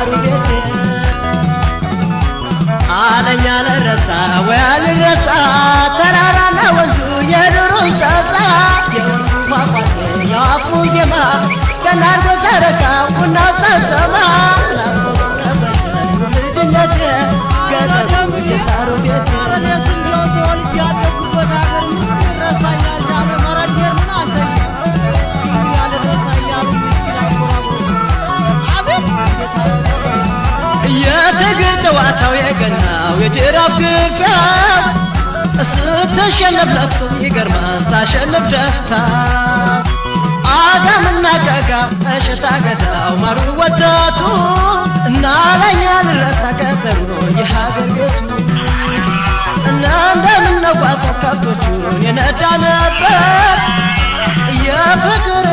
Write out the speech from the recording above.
የሳሩ ቤቴ አለኛ ለረሳ ወያልረሳ ተራራና ወንዙ የዱር እንስሳ የወንዙ ፏፏቴ የአፉ ዜማ ከናርጎ ሰረቃ ቡና ሳሰማ ልጅነቴ ገጠሩ የሳሩ ቤቴ የትግል ጨዋታው የገናው የጅራፍ ግፊያ ስትሸነፍ ለቅሶ ይገርማል ስታሸንፍ ደስታ አጋምና ገጋም እሸታ ገዳው ማሩ ወተቱ እናለኛ ልረሳ ቀጠሮ የሀገር ቤቱ እና እንደምነው ጓሳው ከብቶቹን የነዳ ነበር የፍቅር